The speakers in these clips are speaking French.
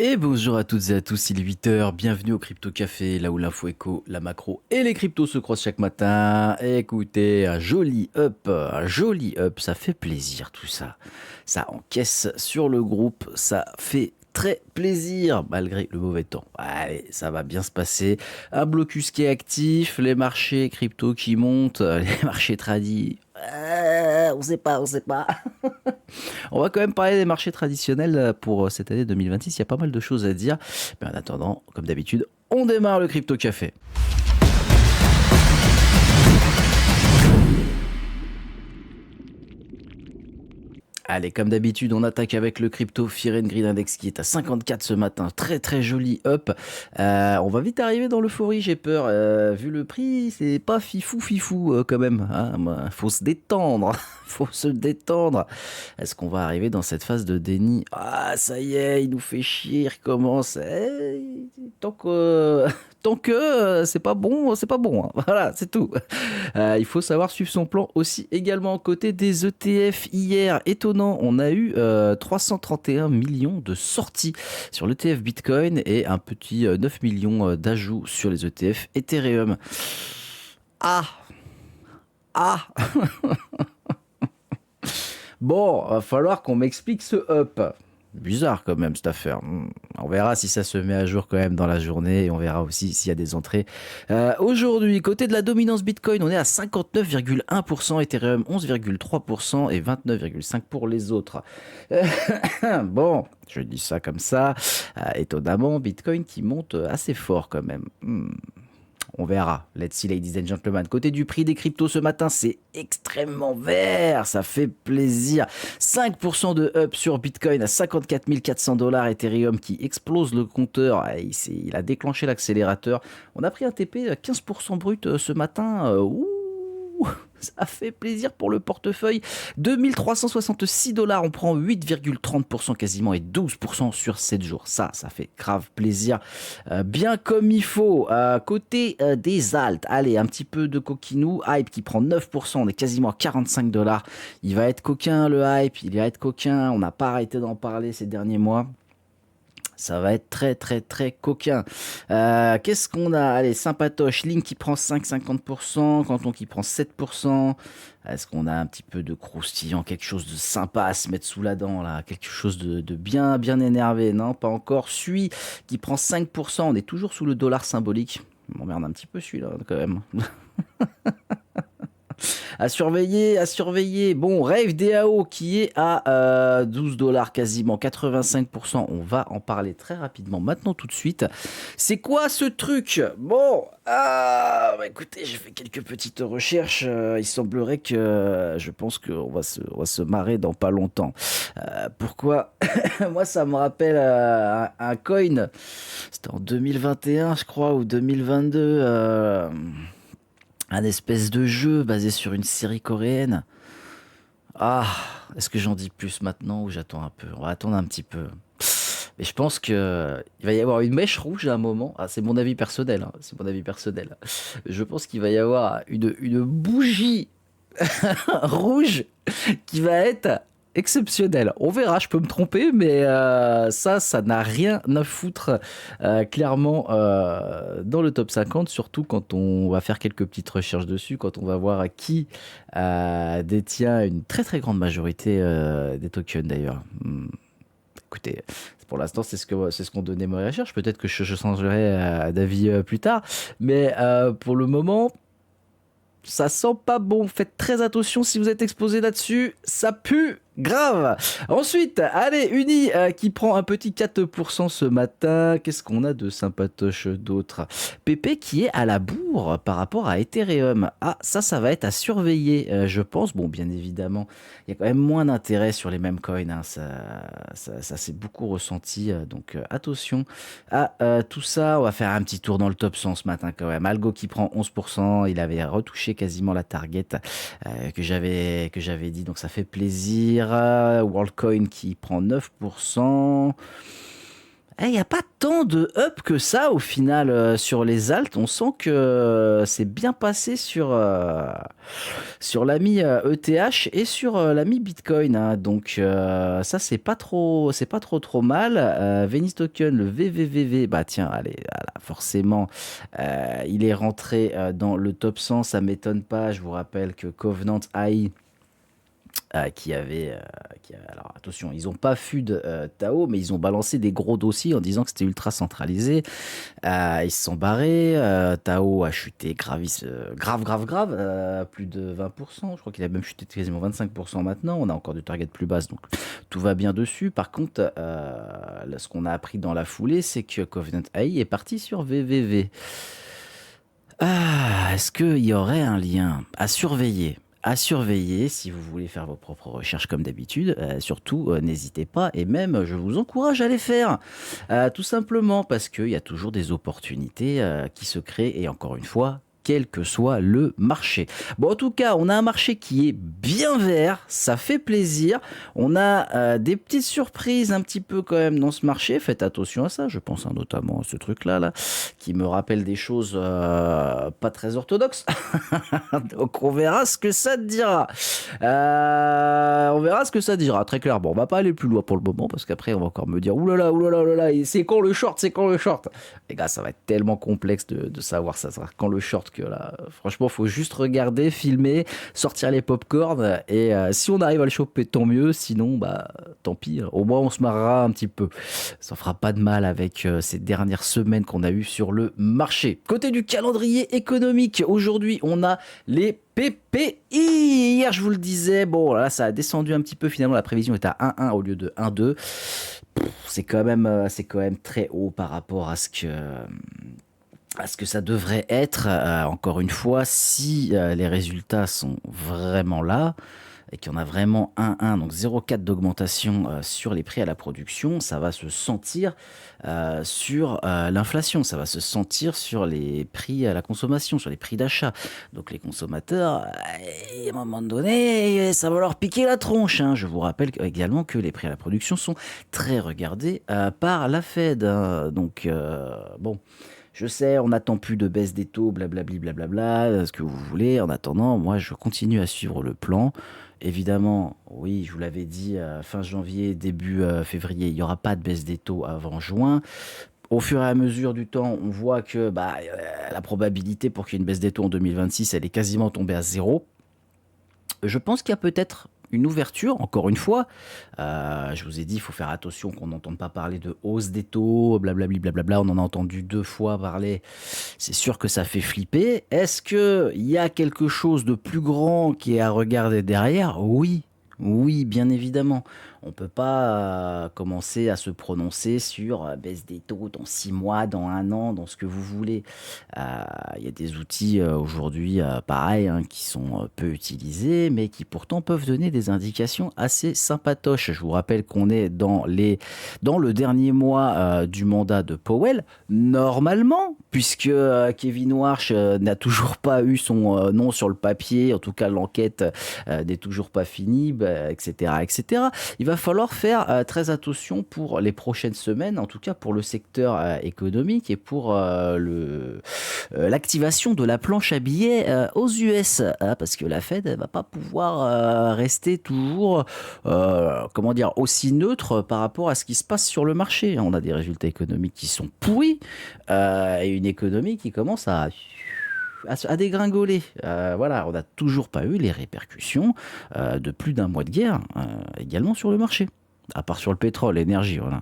Et bonjour à toutes et à tous, il est 8h, bienvenue au Crypto Café, là où l'info éco, la macro et les cryptos se croisent chaque matin. Écoutez, un joli up, ça fait plaisir tout ça. Ça encaisse sur le groupe, ça fait très plaisir malgré le mauvais temps. Allez, ça va bien se passer. Un blocus qui est actif, les marchés crypto qui montent, les marchés tradis. On sait pas, on sait pas. On va quand même parler des marchés traditionnels pour cette année 2026. Il y a pas mal de choses à dire. Mais en attendant, comme d'habitude, on démarre le Crypto Café. Allez, comme d'habitude, on attaque avec le crypto Fear and Greed Index qui est à 54 ce matin. Très très joli up. On va vite arriver dans l'euphorie, j'ai peur. Vu le prix, c'est pas fifou quand même. Hein. Faut se détendre. Faut se détendre. Est-ce qu'on va arriver dans cette phase de déni? Ah, ça y est, il nous fait chier, il recommence. Tant que, tant que c'est pas bon, c'est pas bon. Hein. Voilà, c'est tout. Il faut savoir suivre son plan aussi également. Côté des ETF, hier, étonnant, on a eu 331 millions de sorties sur l'ETF Bitcoin et un petit 9 millions d'ajouts sur les ETF Ethereum. Ah, ah. Bon, va falloir qu'on m'explique ce up. Bizarre quand même cette affaire. On verra si ça se met à jour quand même dans la journée et on verra aussi s'il y a des entrées. Aujourd'hui, côté de la dominance Bitcoin, on est à 59,1%, Ethereum 11,3% et 29,5% pour les autres. Bon, je dis ça comme ça. Étonnamment, Bitcoin qui monte assez fort quand même. On verra. Let's see, ladies and gentlemen. Côté du prix des cryptos ce matin, c'est extrêmement vert. Ça fait plaisir. 5% de up sur Bitcoin à 54 400 $. Ethereum qui explose le compteur. Il a déclenché l'accélérateur. On a pris un TP à 15% brut ce matin. Ça fait plaisir pour le portefeuille. 2366 $, on prend 8,30% quasiment et 12% sur 7 jours. Ça fait grave plaisir. Bien comme il faut. Côté des alts, allez, un petit peu de coquinou. Hype qui prend 9%, on est quasiment à 45 $. Il va être coquin le hype, il va être coquin. On n'a pas arrêté d'en parler ces derniers mois. Ça va être très très très coquin. Qu'est-ce qu'on a? Allez, sympatoche. Link qui prend 5,50%. Canton qui prend 7%. Est-ce qu'on a un petit peu de croustillant? Quelque chose de sympa à se mettre sous la dent là? Quelque chose de bien bien énervé? Non, pas encore. Sui qui prend 5%. On est toujours sous le dollar symbolique. Il m'emmerde un petit peu celui-là quand même. À surveiller, à surveiller. Bon, Rave DAO qui est à 12 $ quasiment, 85%. On va en parler très rapidement maintenant tout de suite. C'est quoi ce truc? Bon, écoutez, j'ai fait quelques petites recherches. Il semblerait que je pense qu'on va se marrer dans pas longtemps. Pourquoi? Moi, ça me rappelle un coin. C'était en 2021, je crois, ou 2022. Un espèce de jeu basé sur une série coréenne. Ah, est-ce que j'en dis plus maintenant ou j'attends un peu? On va attendre un petit peu. Mais je pense que il va y avoir une mèche rouge à un moment. Ah, c'est mon avis personnel, hein, c'est mon avis personnel. Je pense qu'il va y avoir une bougie rouge qui va être exceptionnelle. On verra, je peux me tromper, mais ça n'a rien à foutre clairement dans le top 50, surtout quand on va faire quelques petites recherches dessus, quand on va voir qui détient une très très grande majorité des tokens d'ailleurs. Écoutez, pour l'instant, c'est ce qu'ont donné mes recherches. Peut-être que je changerai d'avis plus tard, mais pour le moment, ça sent pas bon. Faites très attention si vous êtes exposé là-dessus. Ça pue grave. Ensuite, allez, Uni qui prend un petit 4% ce matin. Qu'est-ce qu'on a de sympatoche d'autre? PP qui est à la bourre par rapport à Ethereum. Ah, ça va être à surveiller, je pense. Bon, bien évidemment, il y a quand même moins d'intérêt sur les mêmes coins. Hein. Ça s'est beaucoup ressenti. Donc, attention à tout ça. On va faire un petit tour dans le top 100 ce matin quand même. Algo qui prend 11%. Il avait retouché quasiment la target que j'avais dit. Donc, ça fait plaisir. WorldCoin qui prend 9%. Il n'y a pas tant de up que ça au final sur les alts. On sent que c'est bien passé sur l'ami ETH et sur l'ami Bitcoin, hein. Donc ça c'est pas trop mal. Venice Token, le VVVV, bah tiens, allez, voilà, forcément, il est rentré dans le top 100, ça m'étonne pas. Je vous rappelle que Covenant AI alors attention, ils n'ont pas FUD Tao, mais ils ont balancé des gros dossiers en disant que c'était ultra centralisé. Ils se sont barrés. Tao a chuté grave, plus de 20%. Je crois qu'il a même chuté de quasiment 25% maintenant. On a encore des targets plus basses, donc tout va bien dessus. Par contre, là, ce qu'on a appris dans la foulée, c'est que Covenant AI est parti sur VVV. Est-ce qu'il y aurait un lien à surveiller? À surveiller si vous voulez faire vos propres recherches comme d'habitude. Surtout, n'hésitez pas et même je vous encourage à les faire. Tout simplement parce qu'il y a toujours des opportunités qui se créent et encore une fois, quel que soit le marché. Bon, en tout cas, on a un marché qui est bien vert, ça fait plaisir. On a des petites surprises un petit peu quand même dans ce marché. Faites attention à ça, je pense notamment à ce truc-là, là, qui me rappelle des choses pas très orthodoxes. Donc on verra ce que ça te dira. On verra ce que ça dira, très clair. Bon, on va pas aller plus loin pour le moment, parce qu'après on va encore me dire oulala, c'est quand le short, c'est quand le short. Les gars, ça va être tellement complexe de savoir ça sera quand le short que là, franchement, faut juste regarder, filmer, sortir les popcorn et si on arrive à le choper, tant mieux. Sinon, bah, tant pis. Au moins, on se marrera un petit peu. Ça fera pas de mal avec ces dernières semaines qu'on a eues sur le marché. Côté du calendrier économique, aujourd'hui, on a les PPI. Hier, je vous le disais, bon, là, ça a descendu un petit peu. Finalement, la prévision est à 1,1 au lieu de 1,2. C'est quand même très haut par rapport à ce que ça devrait être. Encore une fois, si les résultats sont vraiment là et qu'il y en a vraiment 1,1, donc 0,4 d'augmentation sur les prix à la production, ça va se sentir sur l'inflation, ça va se sentir sur les prix à la consommation, sur les prix d'achat. Donc les consommateurs, à un moment donné, ça va leur piquer la tronche, hein. Je vous rappelle également que les prix à la production sont très regardés par la Fed, hein. Donc bon... Je sais, on n'attend plus de baisse des taux, blablabli, blablabla, ce que vous voulez. En attendant, moi, je continue à suivre le plan. Évidemment, oui, je vous l'avais dit, fin janvier, début février, il n'y aura pas de baisse des taux avant juin. Au fur et à mesure du temps, on voit que la probabilité pour qu'il y ait une baisse des taux en 2026, elle est quasiment tombée à zéro. Je pense qu'il y a peut-être une ouverture, encore une fois. Je vous ai dit, il faut faire attention qu'on n'entende pas parler de hausse des taux, blablabli, blablabla. On en a entendu 2 fois parler. C'est sûr que ça fait flipper. Est-ce qu'il y a quelque chose de plus grand qui est à regarder derrière? Oui. Oui, bien évidemment. On ne peut pas commencer à se prononcer sur baisse des taux dans 6 mois, dans 1 an, dans ce que vous voulez. Il y a des outils aujourd'hui, pareil, hein, qui sont peu utilisés, mais qui pourtant peuvent donner des indications assez sympatoches. Je vous rappelle qu'on est dans le dernier mois du mandat de Powell, normalement, puisque Kevin Warsh n'a toujours pas eu son nom sur le papier, en tout cas l'enquête n'est toujours pas finie, etc., etc. Il va falloir faire très attention pour les prochaines semaines, en tout cas pour le secteur économique et pour l'activation de la planche à billets aux US, hein, parce que la Fed ne va pas pouvoir rester toujours aussi neutre par rapport à ce qui se passe sur le marché. On a des résultats économiques qui sont pourris et une économie qui commence à dégringoler. Voilà, on n'a toujours pas eu les répercussions de plus d'un mois de guerre également sur le marché. À part sur le pétrole, l'énergie, voilà.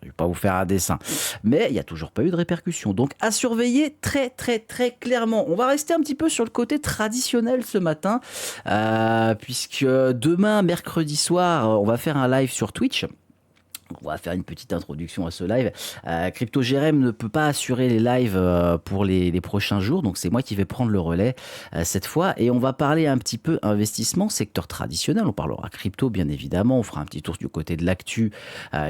Je ne vais pas vous faire un dessin. Mais il n'y a toujours pas eu de répercussions. Donc à surveiller très très très clairement. On va rester un petit peu sur le côté traditionnel ce matin, puisque demain, mercredi soir, on va faire un live sur Twitch. On va faire une petite introduction à ce live. Crypto Jérém ne peut pas assurer les lives pour les prochains jours, donc c'est moi qui vais prendre le relais cette fois. Et on va parler un petit peu investissement, secteur traditionnel. On parlera crypto, bien évidemment. On fera un petit tour du côté de l'actu,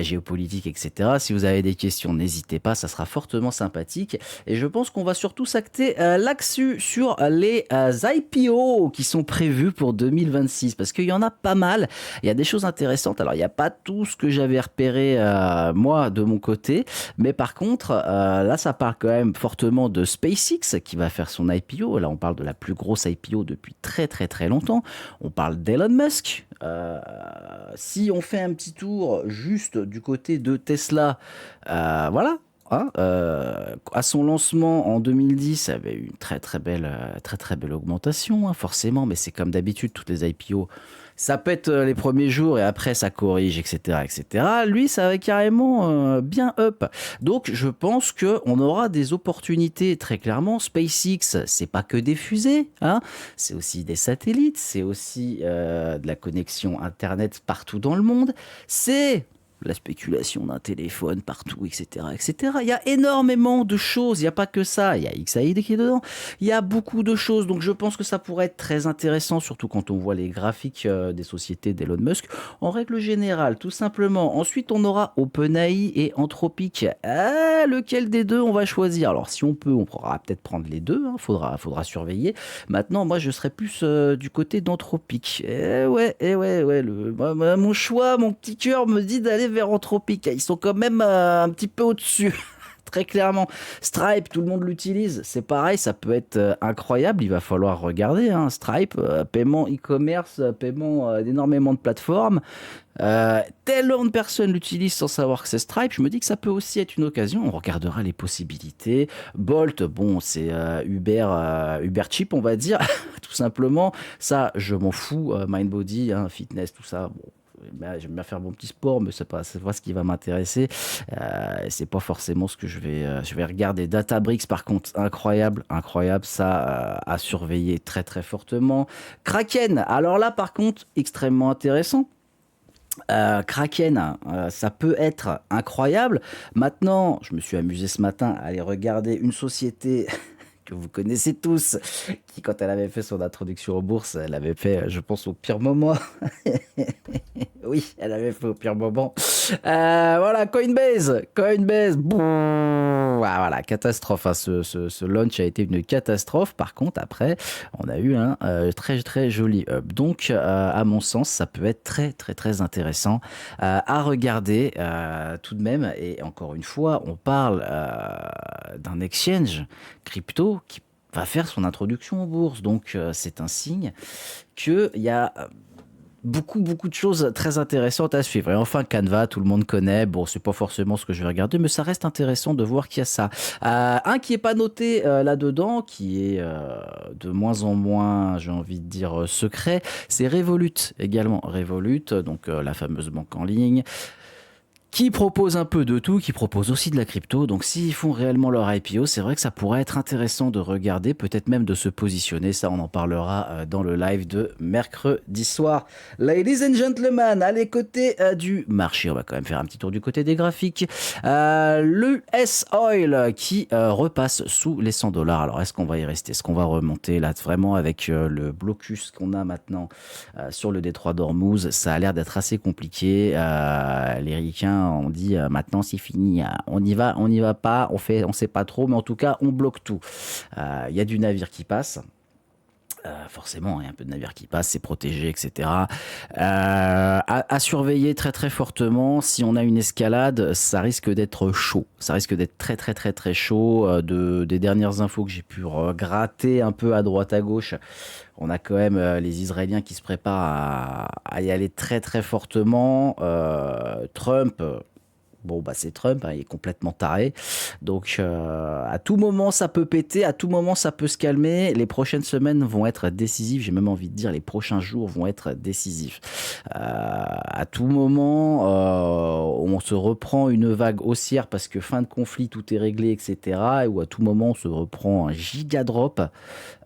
géopolitique, etc. Si vous avez des questions, n'hésitez pas, ça sera fortement sympathique. Et je pense qu'on va surtout s'acter là-dessus sur les IPO qui sont prévus pour 2026, parce qu'il y en a pas mal. Il y a des choses intéressantes. Alors, il n'y a pas tout ce que j'avais repéré préféré, moi, de mon côté. Mais par contre, là, ça parle quand même fortement de SpaceX qui va faire son IPO. Là, on parle de la plus grosse IPO depuis très, très, très longtemps. On parle d'Elon Musk. Si on fait un petit tour juste du côté de Tesla, voilà. Hein, à son lancement en 2010, ça avait eu une très très belle augmentation, hein, forcément, mais c'est comme d'habitude, toutes les IPO, ça pète les premiers jours et après ça corrige, etc., etc. Lui, ça va carrément bien up. Donc, je pense que on aura des opportunités très clairement. SpaceX, c'est pas que des fusées, hein, c'est aussi des satellites, c'est aussi de la connexion Internet partout dans le monde. C'est la spéculation d'un téléphone partout, etc., etc. Il y a énormément de choses, il n'y a pas que ça, il y a XAID qui est dedans, il y a beaucoup de choses, donc je pense que ça pourrait être très intéressant, surtout quand on voit les graphiques des sociétés d'Elon Musk, en règle générale, tout simplement. Ensuite, on aura OpenAI et Anthropic. Lequel des deux on va choisir? Alors, si on peut, on pourra peut-être prendre les deux, hein, faudra surveiller. Maintenant, moi, je serais plus du côté d'Anthropic. Mon choix, mon petit cœur me dit d'aller vers Anthropic. Ils sont quand même un petit peu au-dessus. Très clairement. Stripe, tout le monde l'utilise. C'est pareil, ça peut être incroyable. Il va falloir regarder. Hein. Stripe, paiement e-commerce, paiement d'énormément de plateformes. Tellement de personnes l'utilisent sans savoir que c'est Stripe. Je me dis que ça peut aussi être une occasion. On regardera les possibilités. Bolt, bon, c'est Uber cheap, on va dire, tout simplement. Ça, je m'en fous. Mindbody, hein, fitness, tout ça. Bon. J'aime bien faire mon petit sport, mais c'est pas ce qui va m'intéresser. C'est pas forcément ce que je vais regarder. Databricks, par contre, incroyable, ça à surveiller très très fortement. Kraken, alors là, par contre, extrêmement intéressant. Kraken, ça peut être incroyable. Maintenant, je me suis amusé ce matin à aller regarder une société que vous connaissez tous, qui, quand elle avait fait son introduction aux bourses, elle avait fait, je pense, au pire moment. Oui, elle avait fait au pire moment. Voilà, Coinbase, boum, voilà, catastrophe. Hein, ce launch a été une catastrophe. Par contre, après, on a eu un très très joli up. Donc, à mon sens, ça peut être très très très intéressant à regarder tout de même. Et encore une fois, on parle d'un exchange crypto qui va faire son introduction aux bourses. Donc, c'est un signe qu'il y a beaucoup de choses très intéressantes à suivre. Et enfin, Canva, tout le monde connaît. Bon, c'est pas forcément ce que je vais regarder, mais ça reste intéressant de voir qu'il y a ça. Un qui est pas noté là-dedans, qui est de moins en moins, j'ai envie de dire, secret, c'est Revolut également. Revolut, donc la fameuse banque en ligne, qui propose un peu de tout, qui propose aussi de la crypto. Donc s'ils font réellement leur IPO, c'est vrai que ça pourrait être intéressant de regarder, peut-être même de se positionner. Ça, on en parlera dans le live de mercredi soir. Ladies and gentlemen, allez, côté du marché, on va quand même faire un petit tour du côté des graphiques. Le S-Oil qui repasse sous les 100 $. Alors, est-ce qu'on va y rester? Est-ce qu'on va remonter là vraiment avec le blocus qu'on a maintenant sur le détroit d'Ormuz? Ça a l'air d'être assez compliqué. Les ricains on dit maintenant c'est fini, on y va pas, on sait pas trop, mais en tout cas on bloque tout. Il y a du navire qui passe. Forcément, il y a un peu de navire qui passe, c'est protégé, etc. À surveiller très très fortement. Si on a une escalade, ça risque d'être chaud. Ça risque d'être très très très très chaud. Des dernières infos que j'ai pu gratter un peu à droite à gauche, on a quand même les Israéliens qui se préparent à y aller très très fortement. Trump... Bon, bah c'est Trump, hein, il est complètement taré. Donc, à tout moment, ça peut péter, à tout moment, ça peut se calmer. Les prochaines semaines vont être décisives. J'ai même envie de dire, les prochains jours vont être décisifs. À tout moment, on se reprend une vague haussière parce que fin de conflit, tout est réglé, etc. Ou à tout moment, on se reprend un giga drop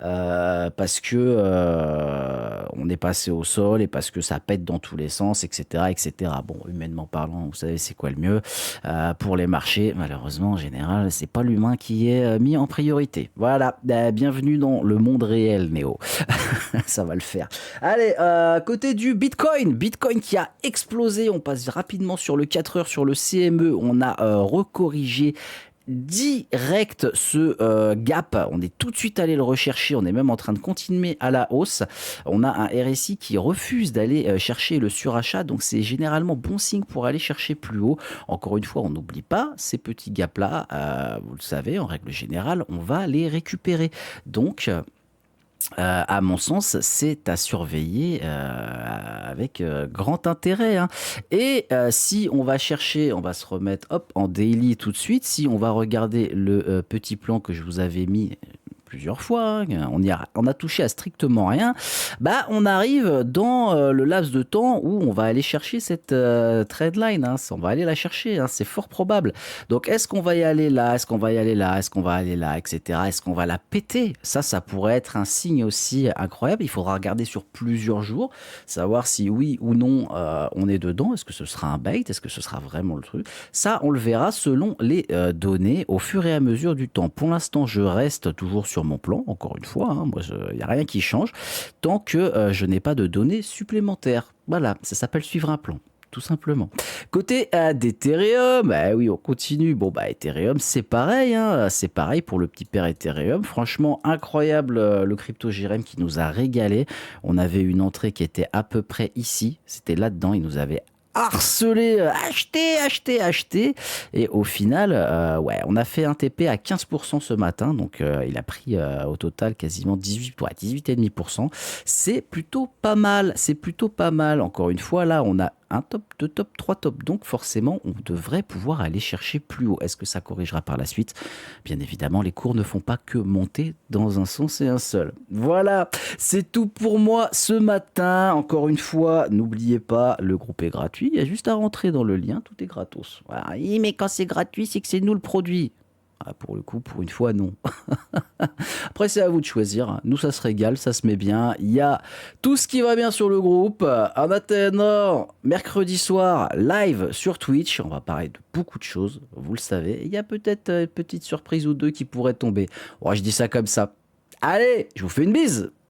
parce que on est passé au sol et parce que ça pète dans tous les sens, etc., etc. Bon, humainement parlant, vous savez, c'est quoi le mieux? Pour les marchés, malheureusement, en général, c'est pas l'humain qui est mis en priorité. Voilà, bienvenue dans le monde réel, Néo. Ça va le faire. Allez, côté du Bitcoin qui a explosé. On passe rapidement sur le 4 heures, sur le CME. On a recorrigé direct ce gap. On est tout de suite allé le rechercher. On est même en train de continuer à la hausse. On a un RSI qui refuse d'aller chercher le surachat. Donc, c'est généralement bon signe pour aller chercher plus haut. Encore une fois, on n'oublie pas ces petits gaps-là. Vous le savez, en règle générale, on va les récupérer. Donc, à mon sens, c'est à surveiller avec grand intérêt, hein. Et si on va chercher, on va se remettre hop, en daily tout de suite. Si on va regarder le petit plan que je vous avais mis plusieurs fois, hein, on a touché à strictement rien, bah on arrive dans le laps de temps où on va aller chercher cette trendline, hein, on va aller la chercher, hein, c'est fort probable. Donc est-ce qu'on va y aller là, est-ce qu'on va y aller là, est-ce qu'on va aller là, etc. Est-ce qu'on va la péter? Ça pourrait être un signe aussi incroyable. Il faudra regarder sur plusieurs jours, savoir si oui ou non on est dedans. Est-ce que ce sera un bait? Est-ce que ce sera vraiment le truc? Ça, on le verra selon les données au fur et à mesure du temps. Pour l'instant, je reste toujours sur mon plan, encore une fois, hein, moi, il n'y a rien qui change, tant que je n'ai pas de données supplémentaires. Voilà, ça s'appelle suivre un plan. Tout simplement. Côté d'Ethereum, bah oui, on continue. Bon, bah Ethereum, c'est pareil, hein, c'est pareil pour le petit père Ethereum. Franchement, incroyable le crypto Jérém qui nous a régalé. On avait une entrée qui était à peu près ici. C'était là-dedans. Il nous avait harcelé, acheter. Et au final, ouais, on a fait un TP à 15% ce matin. Donc, il a pris au total quasiment 18,5%. C'est plutôt pas mal. C'est plutôt pas mal. Encore une fois, là, on a un top, deux top, trois top. Donc forcément, on devrait pouvoir aller chercher plus haut. Est-ce que ça corrigera par la suite? Bien évidemment, les cours ne font pas que monter dans un sens et un seul. Voilà, c'est tout pour moi ce matin. Encore une fois, n'oubliez pas, le groupe est gratuit. Il y a juste à rentrer dans le lien, tout est gratos. Voilà. Oui, mais quand c'est gratuit, c'est que c'est nous le produit. Ah, pour le coup, pour une fois, non. Après, c'est à vous de choisir. Nous, ça se régale, ça se met bien. Il y a tout ce qui va bien sur le groupe. En attendant, mercredi soir, live sur Twitch. On va parler de beaucoup de choses, vous le savez. Il y a peut-être une petite surprise ou deux qui pourraient tomber. Oh, je dis ça comme ça. Allez, je vous fais une bise.